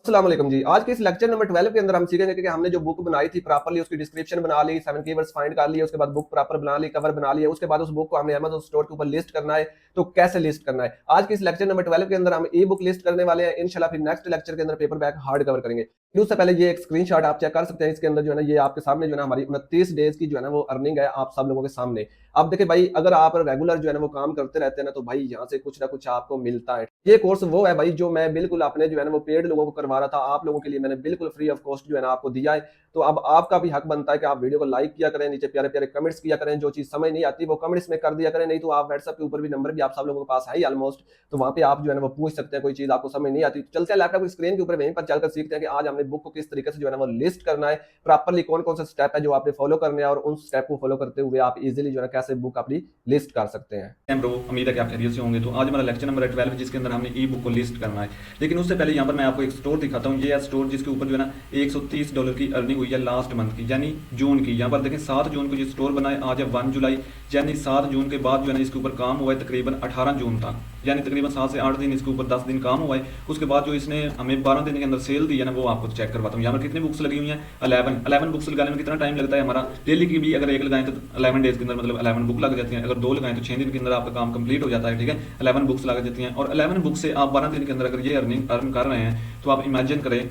अस्सलाम वालेकुम जी। आज के इस लेक्चर नंबर 12 के अंदर हम सीखेंगे कि हमने जो बुक बनाई थी प्रॉपर्ली उसकी डिस्क्रिप्शन बना ली, 7 कीवर्ड्स फाइंड कर लिए, उसके बाद बुक प्रॉपर बना ली, कवर बना लिया, उसके बाद उस बुक को हमने अमेज़न स्टोर के ऊपर लिस्ट करना है, तो कैसे लिस्ट करना है। आज के इस लेक्चर नंबर 12 के अंदर हम ई-बुक लिस्ट करने वाले हैं। इंशाल्लाह फिर नेक्स्ट लेक्चर के अंदर पेपरबैक हार्ड कवर करेंगे। फिर उससे पहले ये एक स्क्रीनशॉट आप चेक कर सकते हैं। इसके अंदर जो है ना ये आपके सामने जो है ना हमारी 29 डेज़ की जो है ना वो अर्निंग है आप सब लोगों के सामने। अब देखिए भाई अगर आप रेगुलर जो है ना वो काम करते रहते हैं ना तो भाई यहाँ से कुछ ना कुछ आपको मिलता है। ये कोर्स वो है भाई जो मैं बिल्कुल अपने जो है ना वो पेड लोगों को करवा रहा था। आप लोगों के लिए मैंने बिल्कुल फ्री ऑफ कॉस्ट जो है ना आपको दिया है। तो अब आपका भी हक बनता है कि आप वीडियो को लाइक किया करें, नीचे प्यारे-प्यारे कमेंट्स किया करें, जो चीज़ समझ नहीं आती वो कमेंट्स में कर दिया करें, नहीं तो आप व्हाट्सएप के ऊपर भी नंबर भी आप सब लोगों के पास है ही ऑलमोस्ट, तो वहाँ पे आप जो है ना वो पूछ सकते हैं कोई चीज़ आपको समझ नहीं आती। तो चलते हैं लैपटॉप की स्क्रीन के ऊपर वहीं पर चलकर सीखते हैं कि आज हमने बुक को किस तरीके से जो है ना वो लिस्ट करना है, प्रॉपर्ली कौन-कौन से स्टेप है जो आपने फॉलो करने हैं और उन स्टेप को फॉलो करते हुए आप ईज़िली जो है ना कैसे बुक अपनी लिस्ट कर सकते हैं। ब्रो, उम्मीद है कि आप खैरियत से होंगे। तो आज हमारा लेक्चर नंबर है 12 जिसके अंदर हमने ई बुक को लिस्ट करना है। लेकिन उससे पहले यहाँ पर मैं आपको एक स्टोर दिखाता हूँ। ये है स्टोर जिसके ऊपर जो है ना $130 की अर्निंग हुई है लास्ट मंथ की, यानी जून की। यहाँ पर देखें 7 जून को ये स्टोर बना है, आज है 1 जुलाई, यानी 7 जून के बाद जो है ना इसके ऊपर काम हुआ है तकरीबन 18 जून तक, यानी तकरीबन 7 से 8 दिन इसके ऊपर 10 दिन काम हुआ है। उसके बाद जो इसने हमें 12 दिन के अंदर सेल दी है ना वो आपको चेक करवाता हूँ। यहाँ पर कितनी बुक्स लगी हुई हैं? 11 बुक्स लगाने में कितना टाइम लगता है हमारा? डेली की भी अगर एक लगाएं तो 11 डेज के अंदर मतलब 11 बुक लग जाती हैं। अगर 2 लगाएं तो 6 दिन के अंदर आपका काम कंप्लीट हो जाता है। ठीक है, 11 बुक्स लग जाती हैं और 11 बुक्स से आप 12 दिन के अंदर अगर ये अर्न कर रहे हैं तो आप इमेजिन करें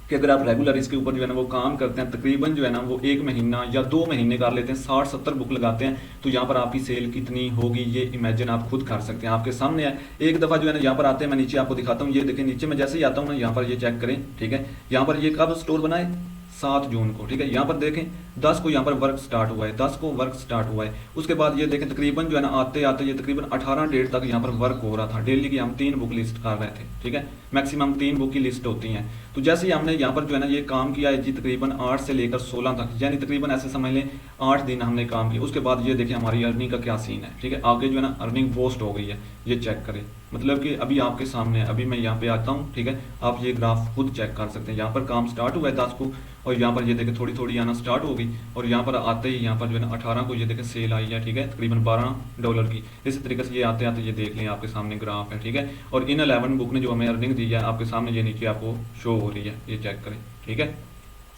कि अगर आप रेगुलर इसके ऊपर जो है ना वो काम करते हैं, तकरीबन जो है ना वो 1 महीना या 2 महीने कर लेते हैं, 60-70 बुक लगाते हैं, तो यहाँ पर आपकी सेल कितनी होगी ये इमेजिन आप खुद कर सकते हैं। आपके सामने है। एक दफ़ा जो है ना यहाँ पर आते हैं, मैं नीचे आपको दिखाता हूँ। ये देखें नीचे मैं जैसे ही आता हूँ ना यहाँ पर ये चेक करें। ठीक है, यहाँ पर ये कब स्टोर बनाए? 7 जून को। ठीक है, यहाँ पर देखें 10 को यहाँ पर वर्क स्टार्ट हुआ है, 10 को वर्क स्टार्ट हुआ है। उसके बाद ये देखें तकरीबन जो है ना आते आते ये तकरीबन 18 डेट तक यहाँ पर वर्क हो रहा था। डेली की हम 3 बुक लिस्ट कर रहे थे। ठीक है, मैक्सिमम 3 बुक की लिस्ट होती हैं। तो जैसे ही हमने यहाँ पर जो है ना ये काम किया है जी तकरीबन 8 से लेकर 16 तक, यानी तकरीबन ऐसे समझ लें 8 दिन हमने काम किया। उसके बाद ये देखिए हमारी अर्निंग का क्या सीन है। ठीक है, आगे जो है ना अर्निंग बूस्ट हो गई है, ये चेक करें। मतलब कि अभी आपके सामने है। अभी मैं यहाँ पे आता हूँ। ठीक है, आप ये ग्राफ खुद चेक कर सकते हैं। यहाँ पर काम स्टार्ट हुआ है 10 को और यहाँ पर ये देखें थोड़ी थोड़ी आना स्टार्ट हो गई और यहाँ पर आते ही यहाँ पर जो है ना 18 को ये देखें सेल आई है। ठीक है, तकरीबन $12 की। इसी तरीके से ये आते आते ये देख लें आपके सामने ग्राफ है। ठीक है, और इन 11 बुक ने जो हमें अर्निंग दी है आपके सामने ये नीचे आपको शो हो रही है, ये चेक करें। ठीक है,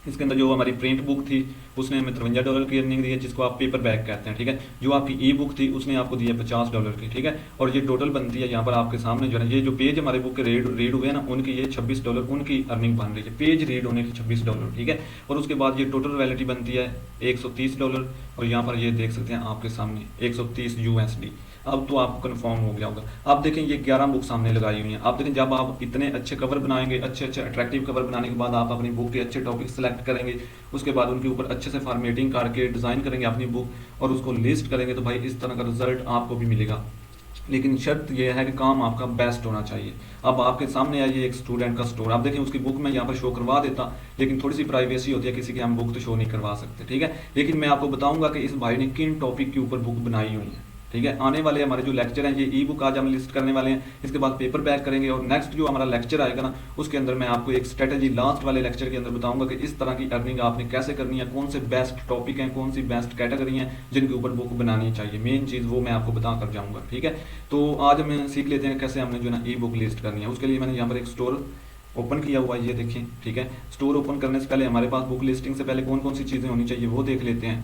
इसके अंदर जो हमारी प्रिंट बुक थी उसने हमें $53 की अर्निंग दी है, जिसको आप पेपर बैग कहते हैं। ठीक है, जो आपकी ई बुक थी उसने आपको दी है $50 की। ठीक है, और ये टोटल बनती है यहाँ पर आपके सामने जो है ये जो पेज हमारे बुक के रीड हुए हैं ना उनकी ये $26 उनकी अर्निंग बन रही है, पेज रीड होने की $26। ठीक है, और उसके बाद ये टोटल रॉयल्टी बनती है $130 और यहाँ पर ये देख सकते हैं आपके सामने 130 USD। अब तो आपको कंफर्म हो गया होगा। आप देखें ये 11 बुक सामने लगाई हुई हैं। आप देखें जब आप इतने अच्छे कवर बनाएंगे, अच्छे अच्छे अट्रैक्टिव कवर बनाने के बाद आप अपनी बुक के अच्छे टॉपिक सेलेक्ट करेंगे, उसके बाद उनके ऊपर अच्छे से फॉर्मेटिंग करके डिज़ाइन करेंगे अपनी बुक और उसको लिस्ट करेंगे, तो भाई इस तरह का रिजल्ट आपको भी मिलेगा। लेकिन शर्त यह है कि काम आपका बेस्ट होना चाहिए। अब आपके सामने है ये एक स्टूडेंट का स्टोर। आप देखें उसकी बुक मैं यहाँ पर शो करवा देता, लेकिन थोड़ी सी प्राइवेसी होती है, किसी की हम बुक तो शो नहीं करवा सकते। ठीक है, लेकिन मैं आपको बताऊंगा कि इस भाई ने किन टॉपिक के ऊपर बुक बनाई हुई है। ठीक है, आने वाले हमारे जो लेक्चर हैं ये ई बुक आज हम लिस्ट करने वाले हैं, इसके बाद पेपर बैक करेंगे और नेक्स्ट जो हमारा लेक्चर आएगा ना उसके अंदर मैं आपको एक स्ट्रेटजी लास्ट वाले लेक्चर के अंदर बताऊंगा कि इस तरह की अर्निंग आपने कैसे करनी है, कौन से बेस्ट टॉपिक हैं, कौन सी बेस्ट कैटेगरी हैं जिनके ऊपर बुक बनानी चाहिए। मेन चीज़ वो मैं आपको बता कर जाऊँगा। ठीक है, तो आज हम सीख लेते हैं कैसे हमने जो ना ई बुक लिस्ट करनी है। उसके लिए मैंने यहाँ पर एक स्टोर ओपन किया हुआ है, ये देखिए। ठीक है, स्टोर ओपन करने से पहले हमारे पास बुक लिस्टिंग से पहले कौन कौन सी चीज़ें होनी चाहिए वो देख लेते हैं।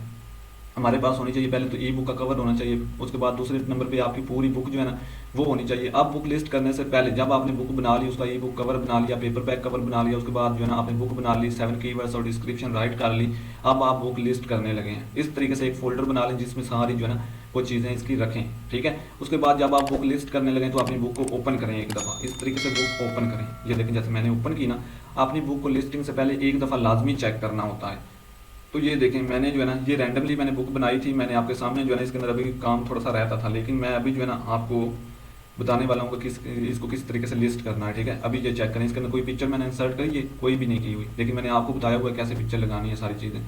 हमारे पास होनी चाहिए पहले तो ई बुक का कवर होना चाहिए, उसके बाद दूसरे नंबर पे आपकी पूरी बुक जो है ना वो होनी चाहिए। अब बुक लिस्ट करने से पहले जब आपने बुक बना ली, उसका ई बुक कवर बना लिया, पेपर बैक कवर बना लिया, उसके बाद जो है ना आपने बुक बना ली, 7 कीवर्ड्स और डिस्क्रिप्शन राइट कर ली, अब आप बुक लिस्ट करने लगे हैं। इस तरीके से एक फोल्डर बना लें जिसमें सारी जो है ना वो चीज़ें इसकी रखें। ठीक है, उसके बाद जब आप बुक लिस्ट करने लगे तो अपनी बुक को ओपन करें एक दफ़ा, इस तरीके से बुक ओपन करें। ये देखें जैसे मैंने ओपन की ना, अपनी बुक को लिस्टिंग से पहले एक दफ़ा लाजमी चेक करना होता है। तो ये देखें मैंने जो है ना ये रैंडमली मैंने बुक बनाई थी, मैंने आपके सामने जो है ना इसके अंदर अभी काम थोड़ा सा रहता था, लेकिन मैं अभी जो है ना आपको बताने वाला हूँ कि इसको किस तरीके से लिस्ट करना है। ठीक है, अभी ये चेक करें, इसके अंदर कोई पिक्चर मैंने इंसर्ट करी है? कोई भी नहीं की हुई, लेकिन मैंने आपको बताया हुआ है कैसे पिक्चर लगानी है, सारी चीज़ें।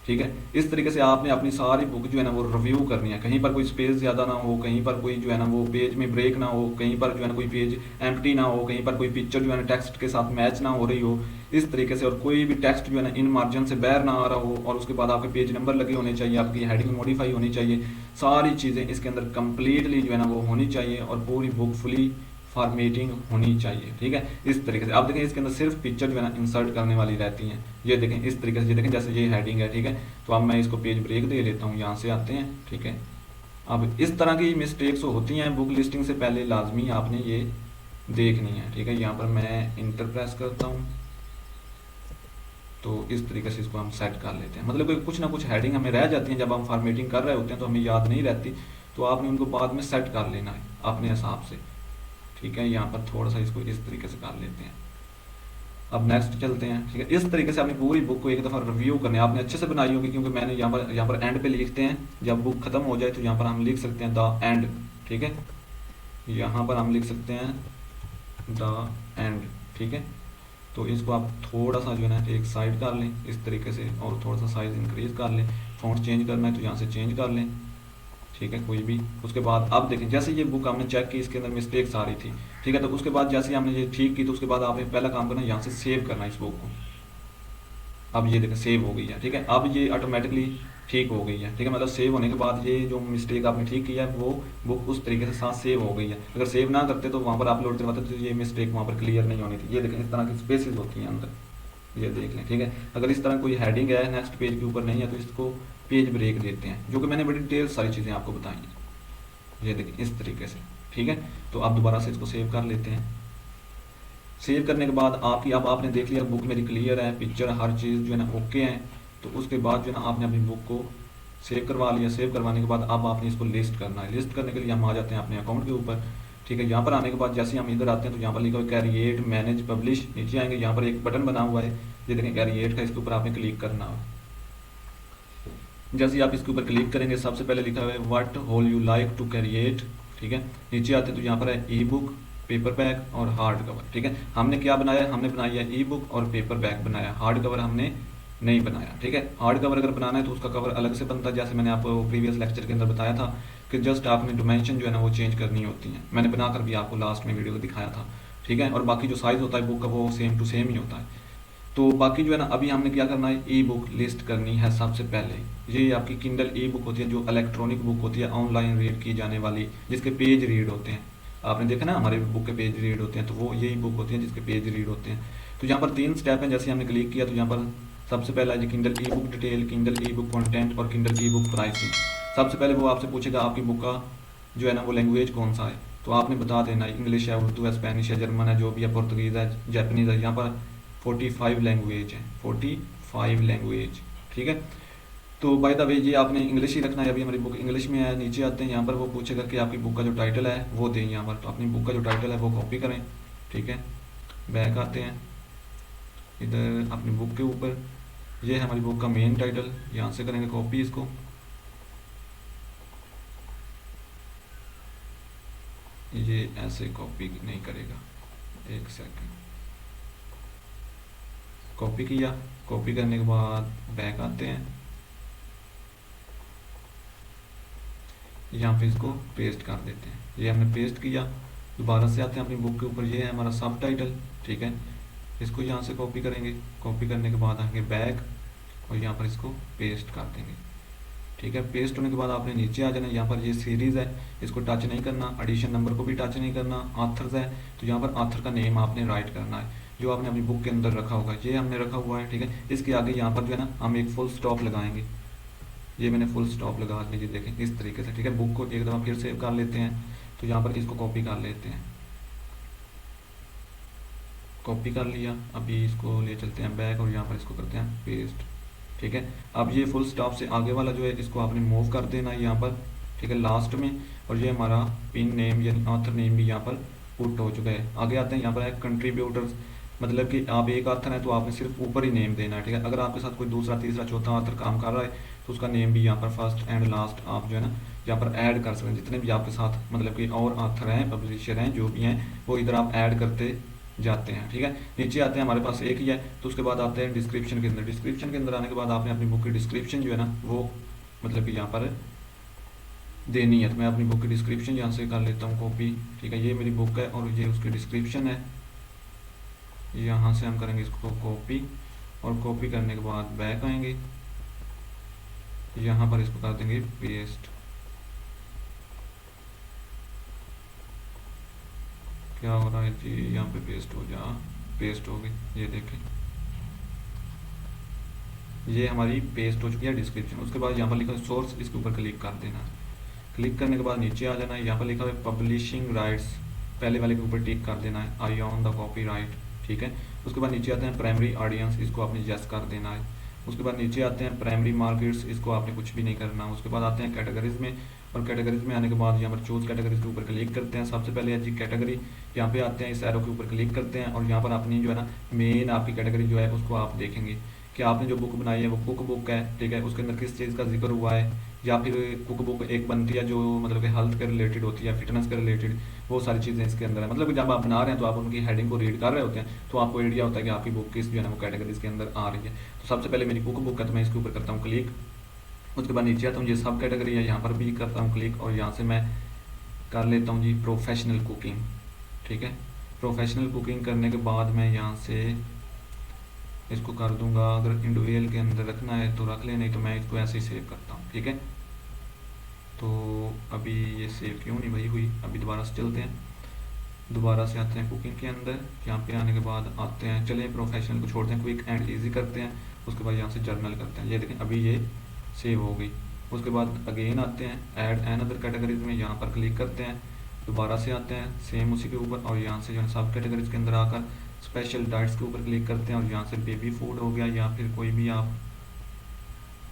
ठीक है, इस तरीके से आपने अपनी सारी बुक जो है ना वो रिव्यू करनी है, कहीं पर कोई स्पेस ज़्यादा ना हो, कहीं पर कोई जो है ना वो पेज में ब्रेक ना हो, कहीं पर जो है ना कोई पेज एम्प्टी ना हो, कहीं पर कोई पिक्चर जो है ना टेक्स्ट के साथ मैच ना हो रही हो, इस तरीके से, और कोई भी टेक्स्ट जो है ना इन मार्जिन से बाहर ना आ रहा हो, और उसके बाद आपके पेज नंबर लगे होने चाहिए, आपकी हेडिंग मॉडिफाई होनी चाहिए, सारी चीज़ें इसके अंदर कम्प्लीटली जो है ना वो होनी चाहिए और पूरी बुक फुली फॉर्मेटिंग होनी चाहिए, ठीक है। इस तरीके से आप देखें इसके अंदर सिर्फ पिक्चर जो है ना इंसर्ट करने वाली रहती हैं। ये देखें इस तरीके से, ये देखें जैसे ये हेडिंग है, ठीक है। तो अब मैं इसको पेज ब्रेक दे लेता हूँ, यहाँ से आते हैं, ठीक है। अब इस तरह की मिस्टेक्स होती हैं बुक लिस्टिंग से पहले, लाजमी आपने ये देखनी है, ठीक है। यहाँ पर मैं इंटर प्रेस करता हूँ, तो इस तरीके से इसको हम सेट कर लेते हैं। मतलब कि कुछ ना कुछ हेडिंग हमें रह जाती हैं जब हम फॉर्मेटिंग कर रहे होते हैं, तो हमें याद नहीं रहती, तो आपने उनको बाद में सेट कर लेना है अपने हिसाब से, ठीक है। यहाँ पर थोड़ा सा इसको इस तरीके से कर लेते हैं। अब नेक्स्ट चलते हैं, ठीक है। इस तरीके से आपने पूरी बुक को एक दफ़ा रिव्यू करना है। आपने अच्छे से बनाई होगी, क्योंकि मैंने यहाँ पर एंड पे लिखते हैं, जब बुक खत्म हो जाए तो यहाँ पर हम लिख सकते हैं द एंड, ठीक है। यहाँ पर हम लिख सकते हैं द एंड, ठीक है। तो इसको आप थोड़ा सा जो है ना एक साइड कर लें इस तरीके से, और थोड़ा सा साइज़ इंक्रीज़ कर लें। फ़ॉन्ट चेंज करना है तो यहाँ से चेंज कर लें, ठीक है, कोई भी। उसके बाद अब देखें जैसे ये बुक हमने चेक की, इसके अंदर मिस्टेक्स आ रही थी, ठीक है। तो उसके बाद जैसे हमने ये ठीक की, तो उसके बाद आपने पहला काम करना है यहाँ से सेव करना है इस बुक को। अब ये देखें सेव हो गई है, ठीक है। अब ये ऑटोमेटिकली ठीक हो गई है, ठीक है। मतलब सेव होने के बाद ये जो मिस्टेक आपने ठीक किया है वो बुक उस तरीके से साथ सेव हो गई है। अगर सेव ना करते तो वहाँ पर अपलोड करवाते तो ये मिस्टेक वहाँ पर क्लियर नहीं होनी थी। ये देखें इस तरह की स्पेसेस होती हैं अंदर, ये देख लें, ठीक है। अगर इस तरह कोई हेडिंग है नेक्स्ट पेज के ऊपर नहीं है, तो इसको पेज ब्रेक देते हैं, जो कि मैंने बड़ी डिटेल सारी चीज़ें आपको बताई हैं। ये देखें इस तरीके से, ठीक है। तो आप दोबारा से इसको सेव कर लेते हैं। सेव करने के बाद अब आपने देख लिया बुक मेरी क्लियर है, पिक्चर हर चीज़ जो है ना ओके है। तो उसके बाद जो है ना आपने अपनी बुक को सेव करवा लिया। सेव करवाने के बाद अब आपने इसको लिस्ट करना है। लिस्ट करने के लिए हम आ जाते हैं अपने अकाउंट के ऊपर, ठीक है। यहाँ पर आने के बाद जैसे हम इधर आते हैं तो यहाँ पर लिखा हुआ कैरिएट मैनेज पब्लिश, नीचे आएंगे यहाँ पर एक बटन बना हुआ है, ये देखें कैरिएट का, इसके ऊपर आपने क्लिक करना है। जैसे आप इसके ऊपर क्लिक करेंगे सबसे पहले लिखा हुआ है what would you like to create, ठीक है। नीचे आते हैं तो यहाँ पर है ई बुक, पेपर बैग और हार्ड कवर, ठीक है। हमने क्या बनाया, हमने बनाया है ई बुक और पेपर बैग बनाया, हार्ड कवर हमने नहीं बनाया, ठीक है। हार्ड कवर अगर बनाना है तो उसका कवर अलग से बनता है, जैसे मैंने आपको प्रीवियस लेक्चर के अंदर बताया था कि जस्ट आपने डिमेंशन जो है ना वो चेंज करनी होती है। मैंने बनाकर भी आपको लास्ट में वीडियो को दिखाया था, ठीक है। और बाकी जो साइज़ होता है बुक का वो सेम टू सेम ही होता है। तो बाकी जो है ना अभी हमने क्या करना है, ई बुक लिस्ट करनी है सबसे पहले। ये आपकी किंडल ई बुक होती है, जो इलेक्ट्रॉनिक बुक होती है, ऑनलाइन रीड की जाने वाली, जिसके पेज रीड होते हैं। आपने देखा ना हमारे बुक के पेज रीड होते हैं, तो वो यही बुक होती है जिसके पेज रीड होते हैं। तो यहाँ पर 3 स्टेप हैं। जैसे हमने क्लिक किया तो यहाँ पर सबसे पहला है किंडल ई बुक डिटेल, किंडल ई बुक कॉन्टेंट और किंडल ई बुक प्राइसिंग। सबसे पहले वो आपसे पूछेगा आपकी बुक का जो है ना वो लैंग्वेज कौन सा है, तो आपने बता देना इंग्लिश है, उर्दू है, स्पेनिश है, जर्मन है, जो भी है, पुर्तगीज़ है, जापानीज़ है। यहाँ पर 45 लैंग्वेज है, 45 लैंग्वेज, ठीक है। तो बाय द वे ये आपने इंग्लिश ही रखना है, अभी हमारी बुक इंग्लिश में है। नीचे आते हैं, यहाँ पर वो पूछेगा कि आपकी बुक का जो टाइटल है वो दें यहाँ पर, तो अपनी बुक का जो टाइटल है वो कॉपी करें, ठीक है। बैक आते हैं इधर अपनी बुक के ऊपर, ये है हमारी बुक का मेन टाइटल, यहाँ से करेंगे कॉपी इसको। ये ऐसे कॉपी नहीं करेगा, एक सेकंड। कॉपी किया, कॉपी करने के बाद बैक आते हैं, यहाँ पे इसको पेस्ट कर देते हैं। ये हमने पेस्ट किया, दोबारा से आते हैं अपनी बुक के ऊपर, ये है हमारा सब टाइटल, ठीक है। इसको यहाँ से कॉपी करेंगे, कॉपी करने के बाद आएंगे बैक और यहाँ पर इसको पेस्ट कर देंगे, ठीक है। पेस्ट होने के बाद आपने नीचे आ जाना, यहाँ पर ये सीरीज़ है इसको टच नहीं करना, एडिशन नंबर को भी टच नहीं करना, ऑथर्स है तो यहाँ पर ऑथर का नेम आपने राइट करना है जो आपने अपनी बुक के अंदर रखा होगा, ये हमने रखा हुआ है, ठीक है। इसके आगे यहाँ पर जो है ना हम एक फुल स्टॉप लगाएंगे, ये मैंने फुल स्टॉप लगा लीजिए, देखें इस तरीके से, ठीक है। बुक को एक दफ़ा फिर सेव कर लेते हैं, तो यहाँ पर इसको कॉपी कर लेते हैं, कॉपी कर लिया। अभी इसको ले चलते हैं बैक और यहाँ पर इसको करते हैं पेस्ट, ठीक है। अब ये फुल स्टॉप से आगे वाला जो है इसको आपने मूव कर देना है यहाँ पर, ठीक है, लास्ट में। और ये हमारा पिन नेम यानी ऑथर नेम भी यहाँ पर पुट हो चुका है। आगे आते हैं, यहाँ पर है कंट्रीब्यूटर्स, मतलब कि आप एक ऑथर है तो आपने सिर्फ ऊपर ही नेम देना है, ठीक है। अगर आपके साथ कोई दूसरा तीसरा चौथा ऑथर काम कर रहा है तो उसका नेम भी यहाँ पर फर्स्ट एंड लास्ट आप जो है ना यहाँ पर ऐड कर सकते हैं। जितने भी आपके साथ मतलब कि और ऑथर हैं, पब्लिशर हैं, जो भी हैं, वो इधर आप ऐड करते जाते हैं, ठीक है। नीचे आते हैं, हमारे पास एक ही है, तो उसके बाद आते हैं डिस्क्रिप्शन के अंदर। डिस्क्रिप्शन के अंदर आने के बाद आपने अपनी बुक की डिस्क्रिप्शन जो है ना वो मतलब कि यहाँ पर देनी है। तो मैं अपनी बुक की डिस्क्रिप्शन यहाँ से कर लेता हूँ कॉपी, ठीक है। ये मेरी बुक है और ये उसकी डिस्क्रिप्शन है, यहाँ से हम करेंगे इसको कॉपी, और कॉपी करने के बाद बैक आएंगे, यहाँ पर इसको कर देंगे पेस्ट, क्या हो रहा है जी, यहाँ पे पेस्ट हो जा, पेस्ट हो गई, ये देखें ये हमारी पेस्ट हो चुकी है डिस्क्रिप्शन। उसके बाद यहाँ पर लिखा है सोर्स, इसके ऊपर क्लिक कर देना है। क्लिक करने के बाद नीचे आ जाना है, यहाँ पर लिखा है पब्लिशिंग राइट्स, पहले वाले के ऊपर टिक कर देना है, आई ऑन द कॉपी राइट, ठीक है। उसके बाद नीचे आते हैं प्राइमरी ऑडियंस, इसको आपने यस कर देना है। उसके बाद नीचे आते हैं प्राइमरी मार्केट्स, इसको आपने कुछ भी नहीं करना। उसके बाद आते हैं कैटेगरीज में, और कैटेगरीज में आने के बाद यहाँ पर चूज कैटेगरीज के ऊपर क्लिक करते हैं। सबसे पहले है जी कैटेगरी, यहाँ पे आते हैं, इस एरो के ऊपर क्लिक करते हैं और यहाँ पर अपनी जो है ना मेन आपकी कैटेगरी जो है उसको आप देखेंगे कि आपने जो बुक बनाई है वो कुक बुक है, ठीक है, उसके अंदर किस चीज़ का जिक्र हुआ है, या फिर कुक बुक एक बनती है जो मतलब कि हेल्थ के रिलेटेड होती है, फिटनेस के रिलेटेड, वो सारी चीज़ें इसके अंदर है। मतलब कि जब आप बना रहे हैं तो आप उनकी हेडिंग को रीड कर रहे होते हैं तो आपको आइडिया होता है कि आपकी बुक किस जो है ना वो कैटेगरीज के अंदर आ रही है। तो सबसे पहले मेरी कुक बुक है तो मैं इसके ऊपर करता हूँ क्लिक। उसके बाद नीचे आता हूँ, ये सब कैटेगरी है, यहाँ पर भी करता हूँ क्लिक और यहाँ से मैं कर लेता हूँ जी प्रोफेशनल कुकिंग, ठीक है। प्रोफेशनल कुकिंग करने के बाद मैं यहाँ से इसको कर दूंगा, अगर इंडिविजुअल के अंदर रखना है तो रख ले, नहीं तो मैं इसको ऐसे ही सेव करता हूँ, ठीक है। तो अभी ये सेव क्यों नहीं भाई हुई, अभी दोबारा से चलते हैं, दोबारा से आते हैं कुकिंग के अंदर। यहाँ पे आने के बाद आते हैं, चलिए प्रोफेशनल को छोड़ते हैं, क्विक एंड इजी करते हैं। उसके बाद यहाँ से जर्नल करते हैं, ये देखें अभी ये सेव हो गई। उसके बाद अगेन आते हैं ऐड एन अदर कैटेगरीज में, यहाँ पर क्लिक करते हैं, दोबारा से आते हैं सेम उसी के ऊपर और यहाँ से जो है सब कैटेगरीज के अंदर आकर स्पेशल डाइट्स के ऊपर क्लिक करते हैं और यहाँ से बेबी फूड हो गया या फिर कोई भी आप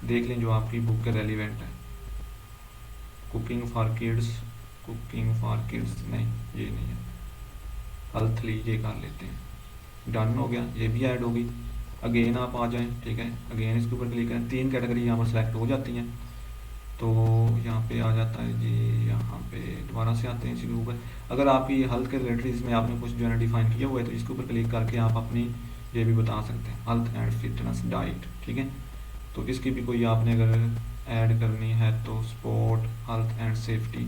देख लें जो आपकी बुक के रेलिवेंट है। Cooking for kids, cooking for kids नहीं, ये नहीं है, हेल्थली ये कर लेते हैं, डन हो गया, ये भी ऐड होगी। अगेन आप आ जाएं, ठीक है, अगेन इसके ऊपर क्लिक करें, 3 कैटेगरी यहाँ पर सेलेक्ट हो जाती हैं। तो यहाँ पे आ जाता है जी, यहाँ पे दोबारा से आते हैं इसी के ऊपर। अगर आपकी हेल्थ के रिलेटेड इसमें आपने कुछ जो है ना डिफाइन किया हुआ है तो इसके ऊपर क्लिक करके आप अपनी ये भी बता सकते हैं, हेल्थ एंड फिटनेस डाइट, ठीक है। तो इसकी भी कोई आपने अगर ऐड करनी है तो स्पोर्ट, हेल्थ एंड सेफ्टी,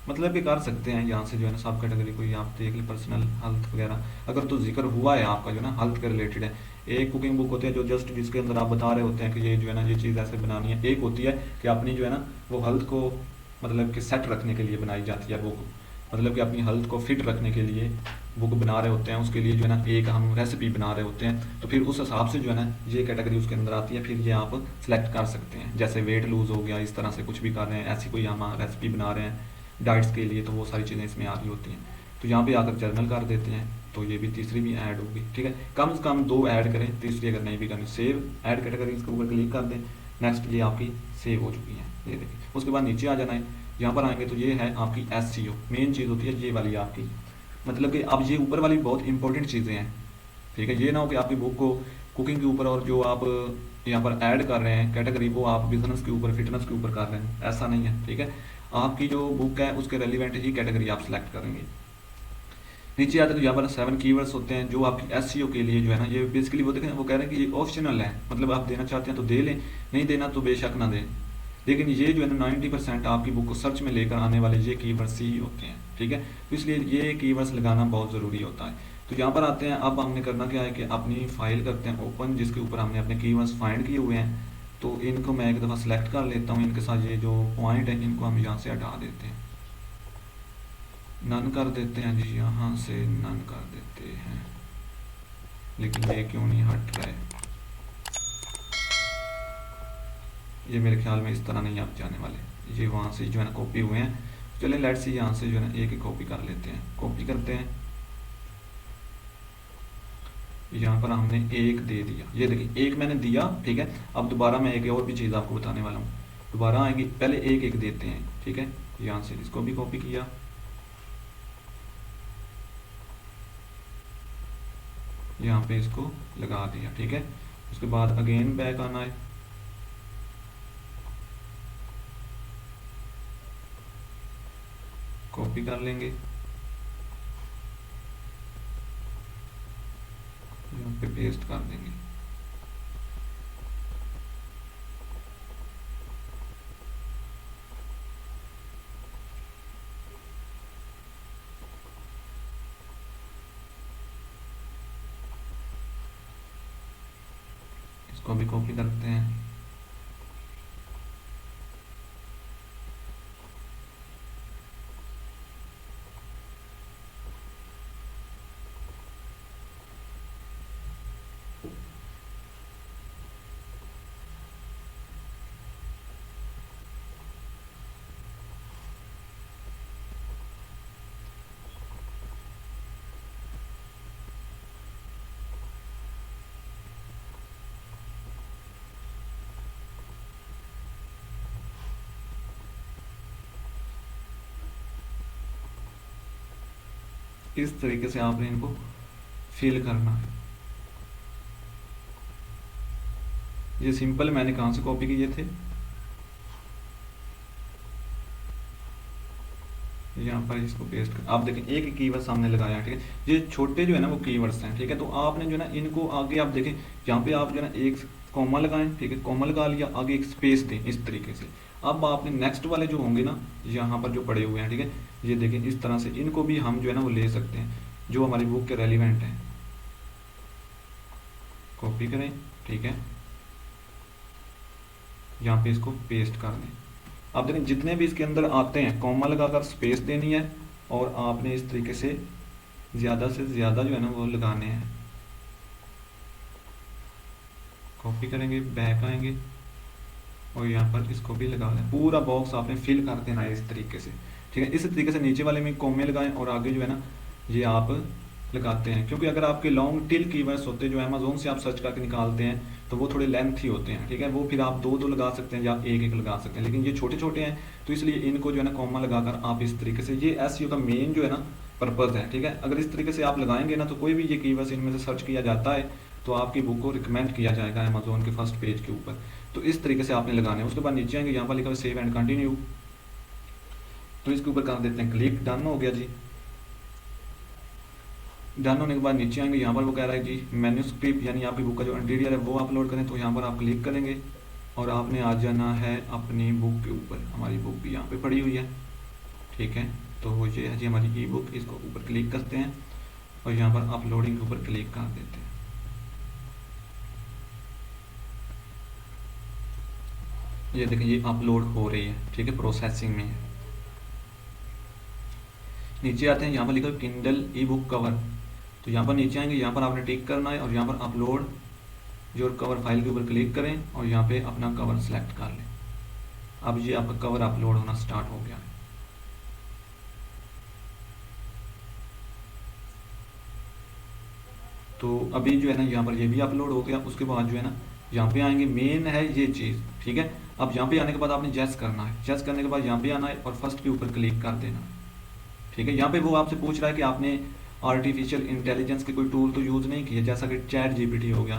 मतलब कि कर सकते हैं यहाँ से जो है ना सब कैटेगरी कोई आप देख लें, पर्सनल हेल्थ वगैरह अगर तो जिक्र हुआ है आपका जो ना हेल्थ के रिलेटेड है। एक कुकिंग बुक होती है जो जस्ट जिसके अंदर आप बता रहे होते हैं कि ये जो है ना ये चीज़ ऐसे बनानी है। एक होती है कि अपनी जो है ना वो हेल्थ को मतलब कि सेट रखने के लिए बनाई जाती है बुक, मतलब कि अपनी हेल्थ को फिट रखने के लिए बुक बना रहे होते हैं, उसके लिए जो है ना एक हम रेसिपी बना रहे होते हैं। तो फिर उस हिसाब से जो है ना ये कैटेगरी उसके अंदर आती है, फिर ये आप सेलेक्ट कर सकते हैं। जैसे वेट लूज हो गया, इस तरह से कुछ भी कर रहे हैं, ऐसी कोई हम रेसिपी बना रहे हैं डाइट्स के लिए, तो वो सारी चीज़ें इसमें आ रही होती हैं। तो यहाँ पे आकर जर्नल कर देते हैं, तो ये भी तीसरी भी ऐड होगी, ठीक है। कम से कम 2 ऐड करें, तीसरी अगर नहीं भी करनी, सेव ऐड कैटेगरीज के ऊपर क्लिक कर दें। नेक्स्ट ये आपकी सेव हो चुकी है, ये देखिए। उसके बाद नीचे आ जाना है, यहाँ पर आएंगे तो ये है आपकी SEO, मेन चीज़ होती है ये वाली आपकी, मतलब कि अब ये ऊपर वाली बहुत इंपॉर्टेंट चीज़ें हैं, ठीक है। ये ना हो कि आपकी बुक को कुकिंग के ऊपर और जो आप यहाँ पर ऐड कर रहे हैं कैटेगरी वो आप बिजनेस के ऊपर, फिटनेस के ऊपर कर रहे हैं, ऐसा नहीं है, ठीक है। आपकी जो बुक है उसके रेलिवेंट ही कैटेगरी आप सेलेक्ट करेंगे। नीचे आते हैं तो यहाँ पर 7 कीवर्ड्स होते हैं जो आपकी SEO के लिए जो है ना ये बेसिकली वो देखें, वो कह रहे हैं कि ये ऑप्शनल है, मतलब आप देना चाहते हैं तो दे लें, नहीं देना तो बेशक ना दें। लेकिन ये जो है ना 90% आपकी बुक को सर्च में लेकर आने वाले ये कीवर्ड्स ही होते हैं, ठीक है। तो इसलिए ये कीवर्ड्स लगाना बहुत ज़रूरी होता है। तो यहाँ पर आते हैं, अब हमने करना क्या है कि अपनी फाइल करते हैं ओपन जिसके ऊपर हमने अपने कीवर्ड्स फाइंड किए हुए हैं। तो इनको मैं एक दफ़ा सेलेक्ट कर लेता हूँ, इनके साथ ये जो पॉइंट है इनको हम यहाँ से हटा देते हैं, नन कर देते हैं जी, यहाँ से नन कर देते हैं। लेकिन ये क्यों नहीं हट रहा है, ये मेरे ख्याल में इस तरह नहीं आप जाने वाले, ये वहाँ से जो है ना कॉपी हुए हैं। चलिए लेट्स सी यहाँ से जो है ना एक ही कॉपी कर लेते हैं, कॉपी करते हैं, यहाँ पर हमने एक दे दिया, ये देखिए एक मैंने दिया, ठीक है। अब दोबारा मैं एक और भी चीज़ आपको बताने वाला हूँ, दोबारा आएंगे, पहले एक एक देते हैं, ठीक है। यहाँ से इसको भी कॉपी किया, यहाँ पे इसको लगा दिया, ठीक है। उसके बाद अगेन बैक आना है, कॉपी कर लेंगे, यहाँ पे पेस्ट कर देंगे, इसको भी कॉपी करते हैं, इस तरीके से आपने इनको फिल करना है। ये सिंपल मैंने कहाँ से कॉपी किए थे, यहाँ पर इसको पेस्ट कर, आप देखें एक कीवर्ड सामने लगाया, ठीक है। ये छोटे जो है ना वो कीवर्ड्स हैं, ठीक है। तो आपने जो है ना इनको आगे आप देखें, यहाँ पे आप जो है ना एक कॉमा लगाएं, ठीक है, कॉमा लगा लिया, आगे एक स्पेस दें इस तरीके से। अब आपने नेक्स्ट वाले जो होंगे ना यहाँ पर जो पड़े हुए हैं, ठीक है, ये देखें इस तरह से इनको भी हम जो है ना वो ले सकते हैं जो हमारी बुक के रेलिवेंट हैं। कॉपी करें, ठीक है, यहाँ पे इसको पेस्ट कर दें। आप देखें जितने भी इसके अंदर आते हैं कॉमा लगाकर स्पेस देनी है और आपने इस तरीके से ज़्यादा से ज़्यादा जो है ना वो लगाने हैं। कॉपी करेंगे, बैक आएंगे और यहाँ पर इसको भी लगा दें। पूरा बॉक्स आपने फिल कर देना है इस तरीके से, ठीक है। इस तरीके से नीचे वाले में कॉमे लगाएं और आगे जो है ना ये आप लगाते हैं, क्योंकि अगर आपके लॉन्ग टिल कीवर्ड्स होते हैं जो अमेज़ोन से आप सर्च करके निकालते हैं तो वो थोड़े लेंथी होते हैं, ठीक है। वो फिर आप दो दो लगा सकते हैं या एक एक लगा सकते हैं, लेकिन ये छोटे छोटे हैं तो इसलिए इनको जो है ना कॉमा लगाकर आप इस तरीके से, ये एसईओ का मेन जो है ना पर्पज़ है, ठीक है। अगर इस तरीके से आप लगाएंगे ना तो कोई भी ये कीवर्ड्स इनमें से सर्च किया जाता है तो आपकी बुक को रिकमेंड किया जाएगा अमेज़ोन के फर्स्ट पेज के ऊपर। तो इस तरीके से आपने लगाने हैं। उसके बाद नीचे आएंगे, यहाँ पर लिखा हुआ सेव एंड कंटिन्यू, तो इसके ऊपर कर देते हैं क्लिक। डन हो गया जी। डन होने के बाद नीचे आएंगे, यहाँ पर वो कह रहा है जी मैन्यूस्क्रिप्ट यानी आपकी बुक का जो इंटीरियर है वो अपलोड करें, तो यहाँ पर आप क्लिक करेंगे और आपने आ जाना है अपनी बुक के ऊपर। हमारी बुक भी यहाँ पे पड़ी हुई है, ठीक है। तो ये है जी हमारी ई बुक, इसको ऊपर क्लिक करते हैं और यहाँ पर अपलोडिंग के ऊपर क्लिक कर देते हैं। ये देखें ये अपलोड हो रही है, ठीक है, प्रोसेसिंग में है। नीचे आते हैं, यहाँ पर लिखा है किंडल ई बुक कवर, तो यहाँ पर नीचे आएंगे, यहाँ पर आपने टिक करना है और यहाँ पर अपलोड योर कवर फाइल के ऊपर क्लिक करें और यहाँ पे अपना कवर सेलेक्ट कर लें। अब ये आपका कवर अपलोड होना स्टार्ट हो गया है। तो अभी जो है ना यहाँ पर ये भी अपलोड हो गया। उसके बाद जो है ना यहाँ पे आएंगे, मेन है ये चीज़, ठीक है। अब यहाँ पे आने के बाद आपने जैस करना है, जैस करने के बाद यहाँ पे आना है और फर्स्ट के ऊपर क्लिक कर देना, ठीक है। यहाँ पे वो आपसे पूछ रहा है कि आपने आर्टिफिशियल इंटेलिजेंस के कोई टूल तो यूज़ नहीं किया, जैसा कि चैट जीपीटी हो गया,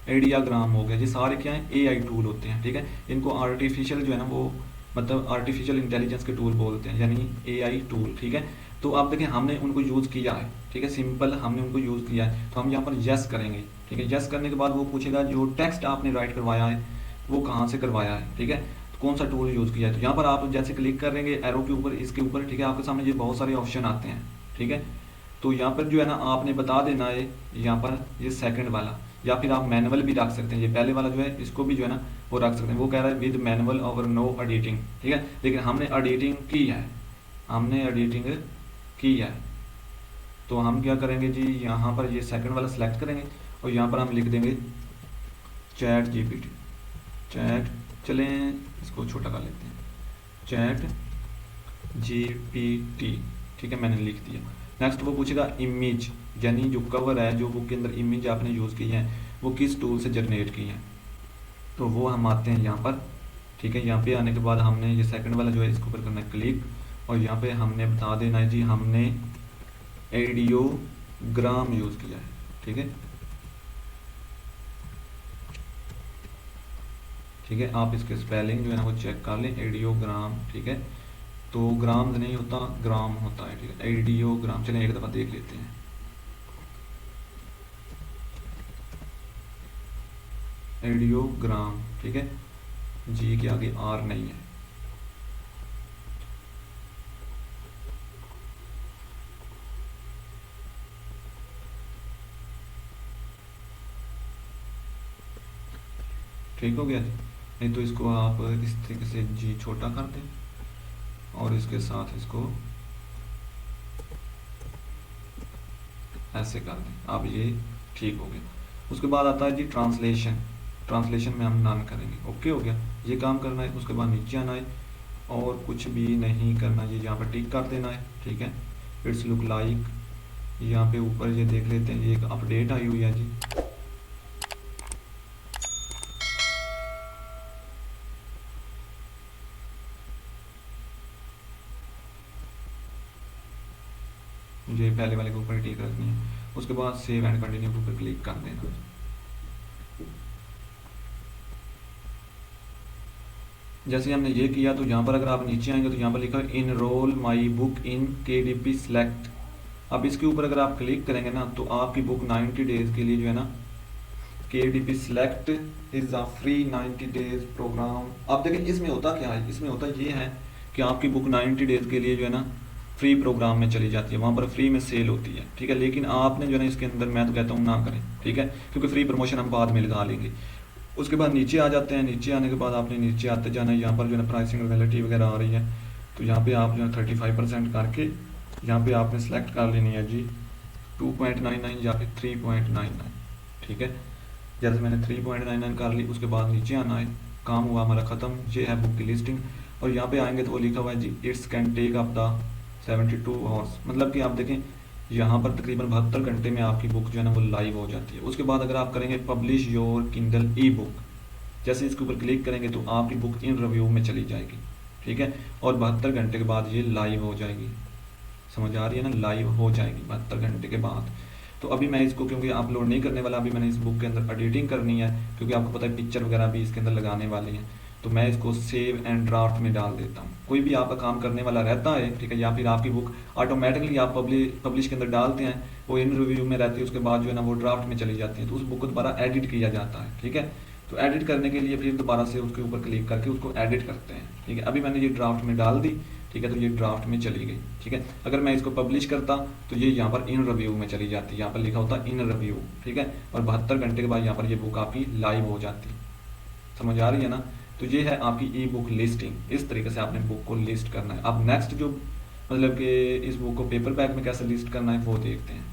आइडियाग्राम हो गया, ये सारे क्या हैं एआई टूल होते हैं, ठीक है। इनको आर्टिफिशियल जो है ना वो मतलब आर्टिफिशियल इंटेलिजेंस के टूल बोलते हैं, यानी एआई टूल, ठीक है। तो आप देखें हमने उनको यूज़ किया है, ठीक है, सिंपल हमने उनको यूज़ किया है। तो हम यहाँ पर यस करेंगे, ठीक है। यस करने के बाद वो पूछेगा जो टेक्स्ट आपने राइट करवाया है वो कहाँ से करवाया है, ठीक है, तो कौन सा टूल यूज़ किया है। तो यहाँ पर आप जैसे क्लिक करेंगे एरो के ऊपर, इसके ऊपर, ठीक है, आपके सामने ये बहुत सारे ऑप्शन आते हैं, ठीक है। तो यहाँ पर जो है ना आपने बता देना है यहाँ पर ये सेकंड वाला, या फिर आप मैनुअल भी रख सकते हैं। ये पहले वाला जो है इसको भी जो है ना वो रख सकते हैं। वो कह रहा है विद मैनुअल और नो एडिटिंग, ठीक है, लेकिन हमने एडिटिंग की है, हमने एडिटिंग की है। तो हम क्या करेंगे जी, यहाँ पर ये सेकंड वाला सेलेक्ट करेंगे और यहाँ पर हम लिख देंगे चैट जीपीटी, चैट, चलें इसको छोटा कर लेते हैं, चैट जीपीटी, ठीक है, मैंने लिख दिया। नेक्स्ट वो पूछेगा इमेज, यानी जो कवर है, जो बुक के अंदर इमेज आपने यूज़ की है वो किस टूल से जनरेट की है। तो वो हम आते हैं यहाँ पर, ठीक है। यहाँ पे आने के बाद हमने ये सेकंड वाला जो है इसके ऊपर करना है क्लिक और यहाँ पे हमने बता देना है जी हमने आइडियोग्राम यूज़ किया है, ठीक है, ठीक है। आप इसके स्पेलिंग जो है ना वो चेक कर लें, आइडियोग्राम, ठीक है। तो ग्राम नहीं होता, ग्राम होता है, ठीक है, आइडियोग्राम। चलें एक दफ़ा देख लेते हैं, आइडियोग्राम, ठीक है, जी के आगे आर नहीं है। ठीक हो गया जी। नहीं तो इसको आप इस तरीके से जी छोटा कर दें और इसके साथ इसको ऐसे कर दें, अब ये ठीक हो गया। उसके बाद आता है जी ट्रांसलेशन, ट्रांसलेशन में हम नन करेंगे, ओके हो गया, ये काम करना है। उसके बाद नीचे आना है और कुछ भी नहीं करना, ये यहाँ पर टिक कर देना है, ठीक है। इट्स लुक लाइक, यहाँ पे ऊपर ये देख लेते हैं, ये एक अपडेट आई हुई है जी, मुझे पहले वाले के ऊपर टिक रखनी है। उसके बाद सेव एंड कंटिन्यू के ऊपर क्लिक कर देना। जैसे हमने ये किया तो यहाँ पर अगर आप नीचे आएंगे तो यहाँ पर लिखा है enroll my book in KDP select. अब इसके ऊपर अगर आप क्लिक करेंगे ना तो आपकी बुक 90 डेज के लिए जो है ना KDP select is a free 90 days program. आप देखें इसमें होता क्या है, इसमें होता ये है कि आपकी बुक 90 डेज के लिए जो है ना फ्री प्रोग्राम में चली जाती है, वहाँ पर फ्री में सेल होती है, ठीक है। लेकिन आपने जो है ना इसके अंदर मैं तो कहता हूँ ना करें, ठीक है, क्योंकि फ्री प्रमोशन हम बाद में लगा लेंगे। उसके बाद नीचे आ जाते हैं। नीचे आने के बाद आपने नीचे आते जाना है। यहाँ पर जो है ना प्राइसिंग रॉयल्टी वगैरह आ रही है, तो यहाँ पे आप जो है 35% करके यहाँ पे आपने सेलेक्ट कर लेनी है जी 2.99 या फिर 3.99, ठीक है। जैसे मैंने 3.99 कर ली, उसके बाद नीचे आना है, काम हुआ हमारा ख़त्म। ये है बुक की लिस्टिंग। और यहाँ पे आएंगे तो वो लिखा हुआ है जी it's can take up the 72 hours, मतलब कि आप देखें यहाँ पर तकरीबन 72 घंटे में आपकी बुक जो है ना वो लाइव हो जाती है। उसके बाद अगर आप करेंगे publish your Kindle E book, जैसे इसके ऊपर क्लिक करेंगे तो आपकी बुक इन रिव्यू में चली जाएगी, ठीक है। और 72 घंटे के बाद ये लाइव हो जाएगी, समझ आ रही है ना, लाइव हो जाएगी 72 घंटे के बाद। तो अभी मैं इसको क्योंकि अपलोड नहीं करने वाला, अभी मैंने इस बुक के अंदर एडिटिंग करनी है, क्योंकि आपको पता है पिक्चर वगैरह भी इसके अंदर लगाने वाले हैं, तो मैं इसको सेव एंड ड्राफ्ट में डाल देता हूँ। कोई भी आपका काम करने वाला रहता है, ठीक है, या फिर आपकी बुक ऑटोमेटिकली आप पब्लिश के अंदर डालते हैं, वो इन रिव्यू में रहती है, उसके बाद जो है ना वो ड्राफ्ट में चली जाती है, तो उस बुक को दोबारा एडिट किया जाता है, ठीक है। तो एडिट करने के लिए फिर दोबारा से उसके ऊपर क्लिक करके उसको एडिट करते हैं, ठीक है। अभी मैंने ये ड्राफ्ट में डाल दी, ठीक है, तो ये ड्राफ्ट में चली गई, ठीक है। अगर मैं इसको पब्लिश करता तो ये यहाँ पर इन रिव्यू में चली जाती, यहाँ पर लिखा होता इन रिव्यू, ठीक है। और 72 घंटे के बाद यहाँ पर ये बुक आपकी लाइव हो जाती, समझ आ रही है ना। तो ये है आपकी ई बुक लिस्टिंग। इस तरीके से आपने बुक को लिस्ट करना है। अब नेक्स्ट जो मतलब कि इस बुक को पेपर बैग में कैसे लिस्ट करना है वो देखते हैं।